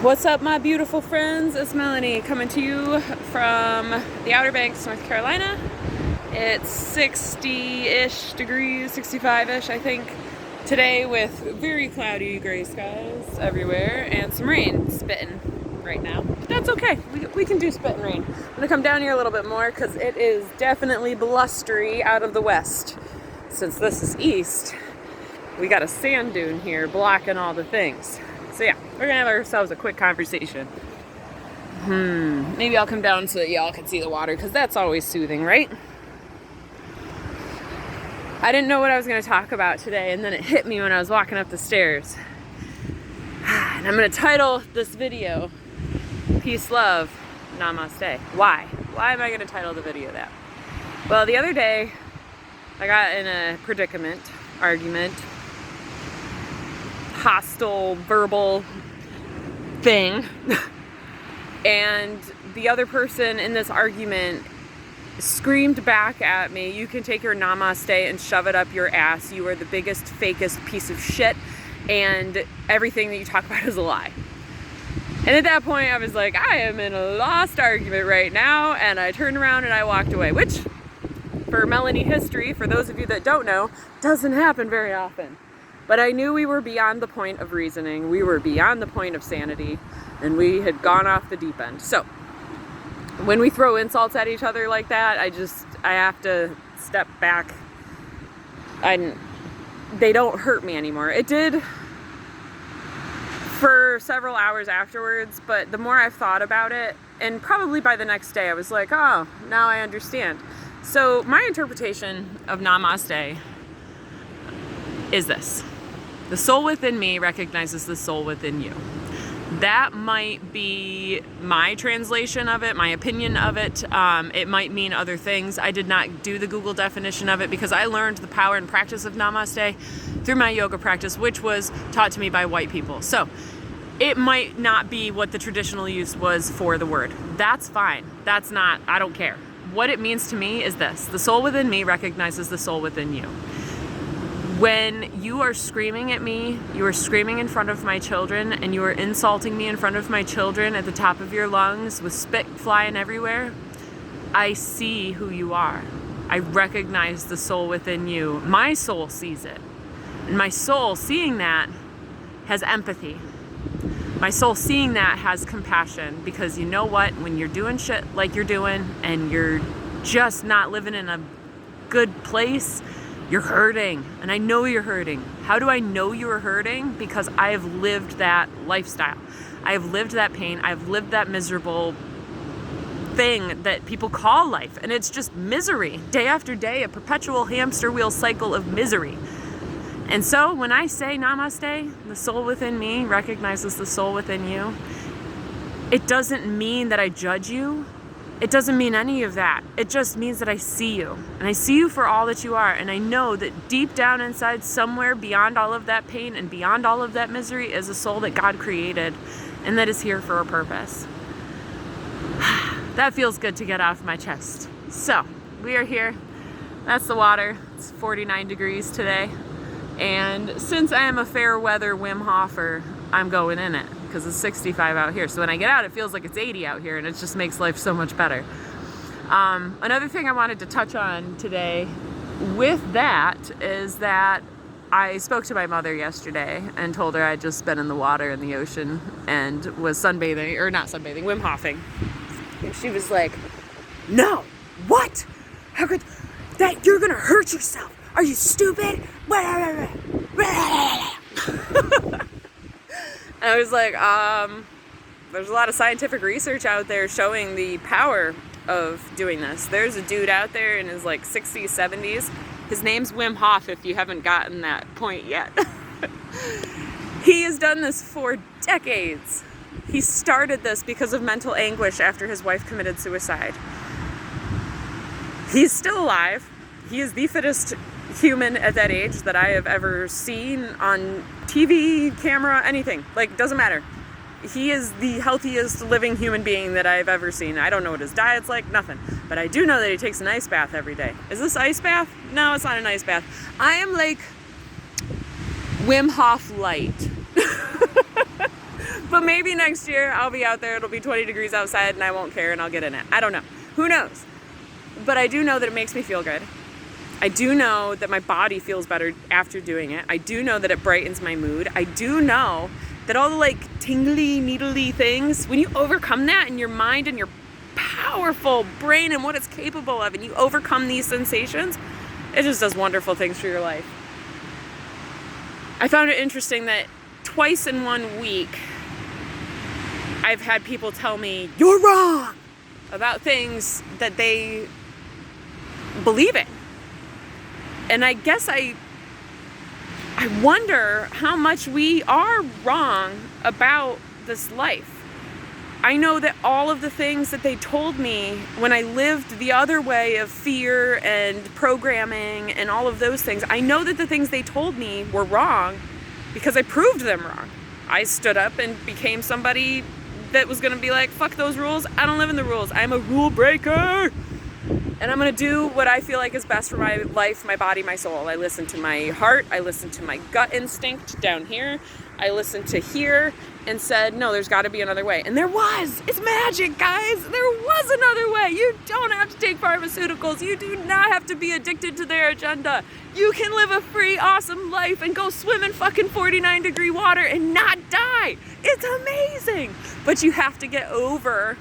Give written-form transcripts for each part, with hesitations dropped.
What's up, my beautiful friends? It's Melanie coming to you from the Outer Banks, North Carolina. It's 60-ish degrees, 65-ish, I think, today, with very cloudy gray skies everywhere and some rain spitting right now. But that's okay. We can do spit and rain. I'm gonna come down here a little bit more because it is definitely blustery out of the west. Since this is east, we got a sand dune here blocking all the things. So yeah, we're gonna have ourselves a quick conversation. Maybe I'll come down so that y'all can see the water, because that's always soothing, right? I didn't know what I was gonna talk about today, and then it hit me when I was walking up the stairs. And I'm gonna title this video, Peace, Love, Namaste. Why? Why am I gonna title the video that? Well, the other day, I got in a predicament, argument, hostile verbal thing, and the other person in this argument screamed back at me, "You can take your namaste and shove it up your ass. You are the biggest, fakest piece of shit, and everything that you talk about is a lie." And at that point I was like, I am in a lost argument right now, and I turned around and I walked away, which, for Melanie history, for those of you that don't know, doesn't happen very often. But I knew we were beyond the point of reasoning, we were beyond the point of sanity, and we had gone off the deep end. So, when we throw insults at each other like that, I have to step back. They don't hurt me anymore. It did for several hours afterwards, but the more I've thought about it, and probably by the next day, I was like, oh, now I understand. So, my interpretation of Namaste is this. The soul within me recognizes the soul within you. That might be my translation of it, my opinion of it. It might mean other things. I did not do the Google definition of it because I learned the power and practice of Namaste through my yoga practice, which was taught to me by white people. So it might not be what the traditional use was for the word. That's fine. That's not, I don't care. What it means to me is this. The soul within me recognizes the soul within you. When you are screaming at me, you are screaming in front of my children, and you are insulting me in front of my children at the top of your lungs with spit flying everywhere, I see who you are. I recognize the soul within you. My soul sees it. And my soul seeing that has empathy. My soul seeing that has compassion, because you know what? When you're doing shit like you're doing and you're just not living in a good place, you're hurting, and I know you're hurting. How do I know you're hurting? Because I have lived that lifestyle. I have lived that pain. I've lived that miserable thing that people call life, and it's just misery. Day after day, a perpetual hamster wheel cycle of misery. And so when I say namaste, the soul within me recognizes the soul within you, it doesn't mean that I judge you. It doesn't mean any of that. It just means that I see you. And I see you for all that you are. And I know that deep down inside, somewhere beyond all of that pain and beyond all of that misery, is a soul that God created and that is here for a purpose. That feels good to get off my chest. So, we are here. That's the water. It's 49 degrees today. And since I am a fair weather Wim Hofer, I'm going in it, because it's 65 out here. So when I get out, it feels like it's 80 out here, and it just makes life so much better. Another thing I wanted to touch on today with that is that I spoke to my mother yesterday and told her I'd just been in the water in the ocean and was sunbathing, or not sunbathing, Wim Hofing. And she was like, "No, what? How could that? You're gonna hurt yourself. Are you stupid?" And I was like, there's a lot of scientific research out there showing the power of doing this. There's a dude out there in his like 60s, 70s. His name's Wim Hof, if you haven't gotten that point yet. He has done this for decades. He started this because of mental anguish after his wife committed suicide. He's still alive. He is the fittest human at that age that I have ever seen on TV, camera, anything. Like, doesn't matter. He is the healthiest living human being that I've ever seen. I don't know what his diet's like, nothing. But I do know that he takes an ice bath every day. Is this ice bath? No, it's not an ice bath. I am like Wim Hof light. But maybe next year I'll be out there, it'll be 20 degrees outside and I won't care and I'll get in it. I don't know. Who knows? But I do know that it makes me feel good. I do know that my body feels better after doing it. I do know that it brightens my mood. I do know that all the like tingly, needly things, when you overcome that in your mind and your powerful brain and what it's capable of, and you overcome these sensations, it just does wonderful things for your life. I found it interesting that twice in 1 week, I've had people tell me, you're wrong, about things that they believe in. And I guess I wonder how much we are wrong about this life. I know that all of the things that they told me when I lived the other way of fear and programming and all of those things, I know that the things they told me were wrong because I proved them wrong. I stood up and became somebody that was going to be like, fuck those rules. I don't live in the rules. I'm a rule breaker. And I'm going to do what I feel like is best for my life, my body, my soul. I listen to my heart. I listen to my gut instinct down here. I listened to here and said, no, there's got to be another way. And there was. It's magic, guys. There was another way. You don't have to take pharmaceuticals. You do not have to be addicted to their agenda. You can live a free, awesome life and go swim in fucking 49-degree water and not die. It's amazing. But you have to get over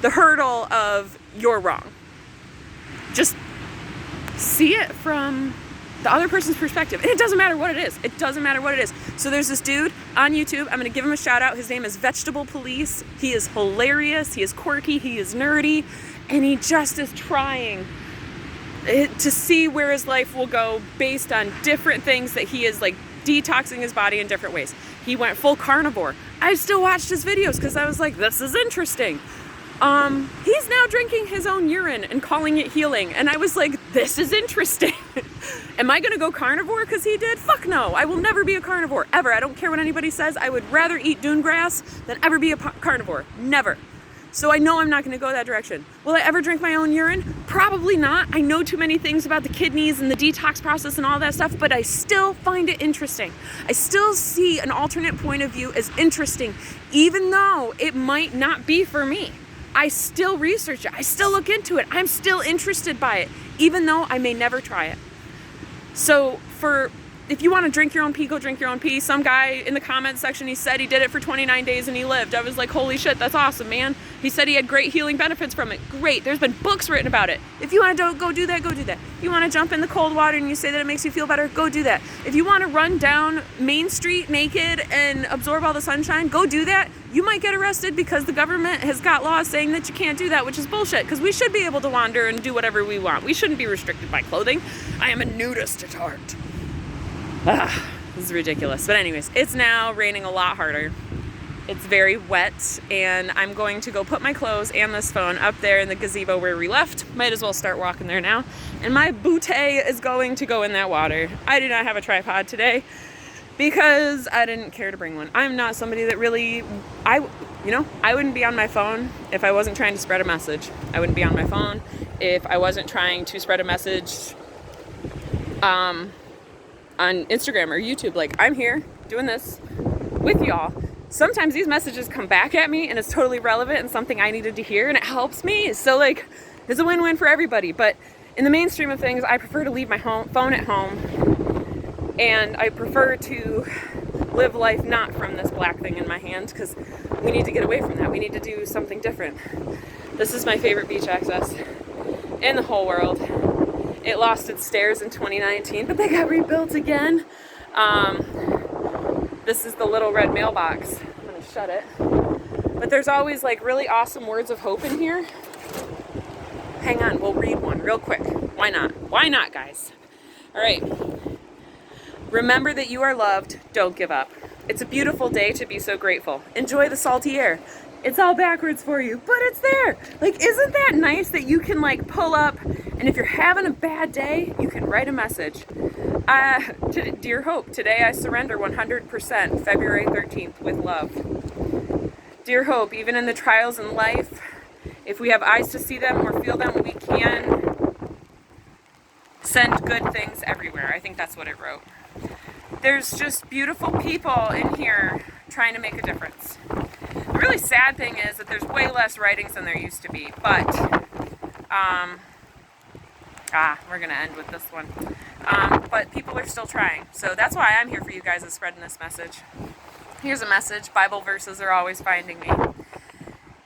the hurdle of you're wrong. Just see it from the other person's perspective. And it doesn't matter what it is. It doesn't matter what it is. So there's this dude on YouTube. I'm going to give him a shout out. His name is Vegetable Police. He is hilarious. He is quirky. He is nerdy. And he just is trying to see where his life will go based on different things that he is like detoxing his body in different ways. He went full carnivore. I still watched his videos because I was like, this is interesting. He's now drinking his own urine and calling it healing. And I was like, this is interesting. Am I going to go carnivore because he did? Fuck no. I will never be a carnivore, ever. I don't care what anybody says. I would rather eat dune grass than ever be a carnivore. Never. So I know I'm not going to go that direction. Will I ever drink my own urine? Probably not. I know too many things about the kidneys and the detox process and all that stuff, but I still find it interesting. I still see an alternate point of view as interesting, even though it might not be for me. I still research it. I still look into it. I'm still interested by it, even though I may never try it. So if you want to drink your own pee, go drink your own pee. Some guy in the comments section, he said he did it for 29 days and he lived. I was like, holy shit, that's awesome, man. He said he had great healing benefits from it. Great. There's been books written about it. If you want to go do that, go do that. If you want to jump in the cold water and you say that it makes you feel better, go do that. If you want to run down Main Street naked and absorb all the sunshine, go do that. You might get arrested because the government has got laws saying that you can't do that, which is bullshit, because we should be able to wander and do whatever we want. We shouldn't be restricted by clothing. I am a nudist at heart. This is ridiculous. But anyways, it's now raining a lot harder. It's very wet, and I'm going to go put my clothes and this phone up there in the gazebo where we left. Might as well start walking there now. And my bootay is going to go in that water. I do not have a tripod today because I didn't care to bring one. I'm not somebody that really, I wouldn't be on my phone if I wasn't trying to spread a message. I wouldn't be on my phone if I wasn't trying to spread a message on Instagram or YouTube. Like, I'm here doing this with y'all. Sometimes these messages come back at me and it's totally relevant and something I needed to hear and it helps me. So like, it's a win-win for everybody. But in the mainstream of things, I prefer to leave my phone at home, and I prefer to live life not from this black thing in my hand, because we need to get away from that. We need to do something different. This is my favorite beach access in the whole world. It lost its stairs in 2019, but they got rebuilt again. This is the little red mailbox. I'm gonna shut it. But there's always like really awesome words of hope in here. Hang on, we'll read one real quick. Why not? Why not, guys? All right. Remember that you are loved. Don't give up. It's a beautiful day to be so grateful. Enjoy the salty air. It's all backwards for you, but it's there. Like, isn't that nice that you can like pull up, and if you're having a bad day, you can write a message. Dear Hope, today I surrender 100%, February 13th, with love. Dear Hope, even in the trials in life, if we have eyes to see them or feel them, we can send good things everywhere. I think that's what it wrote. There's just beautiful people in here trying to make a difference. The really sad thing is that there's way less writings than there used to be, but we're gonna end with this one. But people are still trying, so that's why I'm here for you guys, is spreading this message. Here's a message. Bible verses are always finding me.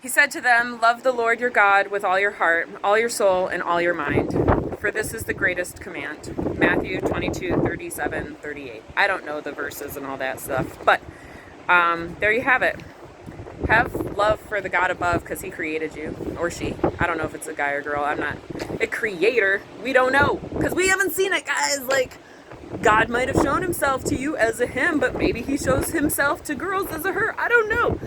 He said to them, "Love the Lord your God with all your heart, all your soul, and all your mind. For this is the greatest command." Matthew 22:37-38. I don't know the verses and all that stuff, but there you have it. Have love for the God above, because he created you, or she. I don't know if it's a guy or girl. I'm not a creator. We don't know, because we haven't seen it, guys. Like, God might have shown himself to you as a him, but maybe he shows himself to girls as a her. I don't know.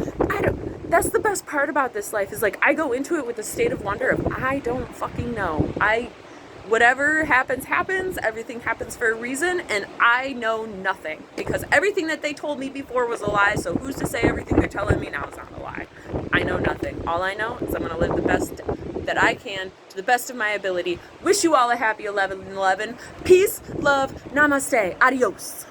That's the best part about this life, is like, I go into it with a state of wonder of, I don't fucking know. Whatever happens, happens. Everything happens for a reason, and I know nothing, because everything that they told me before was a lie, so who's to say everything they're telling me now is not a lie? I know nothing. All I know is I'm going to live the best that I can, to the best of my ability. Wish you all a happy 11/11. Peace, love, namaste, adios.